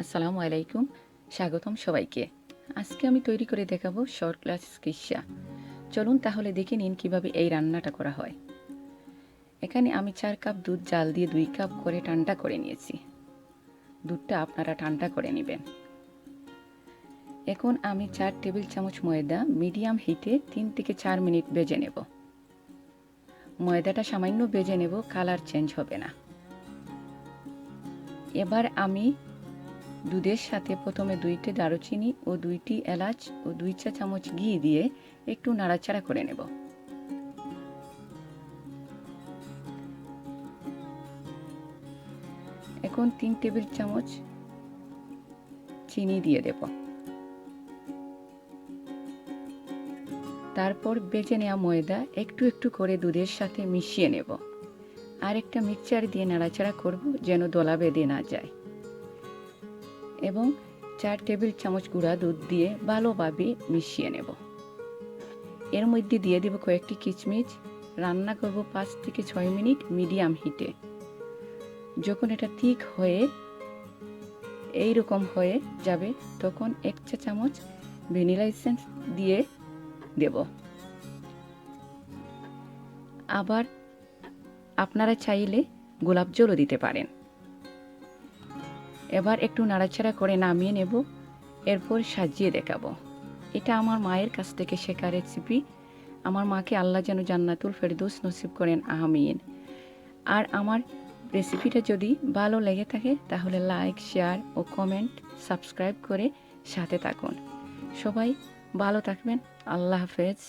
আসসালামু আলাইকুম, স্বাগতম সবাইকে। আজকে আমি তৈরি করে দেখাবো শর্ট ক্লাস কিসা। চলুন তাহলে দেখে নিন কিভাবে এই রান্নাটা করা হয়। এখানে আমি 4 কাপ দুধ জাল দিয়ে 2 কাপ করে ঠান্ডা করে নিয়েছি। দুধটা আপনারা ঠান্ডা করে নেবেন। এখন আমি 4 টেবিল চামচ ময়দা মিডিয়াম হিটে 3 থেকে 4 মিনিট ভেজে নেব। ময়দাটা সামান্য ভেজে নেব, কালার চেঞ্জ হবে না। এবার আমি দুধের সাথে প্রথমে 2টি দারুচিনি ও 2টি এলাচ ও 2 চা চামচ ঘি দিয়ে একটু নাড়াচাড়া করে নেব। এখন 3 টেবিল চামচ চিনি দিয়ে দেব। তারপর ভেজে নেওয়া ময়দা একটু একটু করে দুধের সাথে মিশিয়ে নেব। আর একটা মিক্সচার দিয়ে নাড়াচাড়া করব যেন দলা বেঁধে না যায়। এবং 4 টেবিল চামচ গুঁড়া দুধ দিয়ে ভালোভাবে মিশিয়ে নেব। এর মধ্যে দিয়ে দেব কয়েকটি কিশমিশ। রান্না করব 5 থেকে 6 মিনিট মিডিয়াম হিটে। যখন এটা ঠিক হয়ে এইরকম হয়ে যাবে তখন 1 চা চামচ ভ্যানিলা এসেন্স দিয়ে দেব। আবার আপনারা চাইলে গোলাপ জলও দিতে পারেন। এবার একটু নাড়াচাড়া করে নামিয়ে নেব। এরপর সাজিয়ে দেখাবো। এটা আমার মায়ের কাছ থেকে শেখা রেসিপি। আমার মাকে আল্লাহ যেন জান্নাতুল ফেরদৌস নসিব করেন, আমিন। আর আমার রেসিপিটা যদি ভালো লেগে থাকে তাহলে লাইক, শেয়ার ও কমেন্ট, সাবস্ক্রাইব করে সাথে থাকুন। সবাই ভালো থাকবেন। আল্লাহ হাফেজ।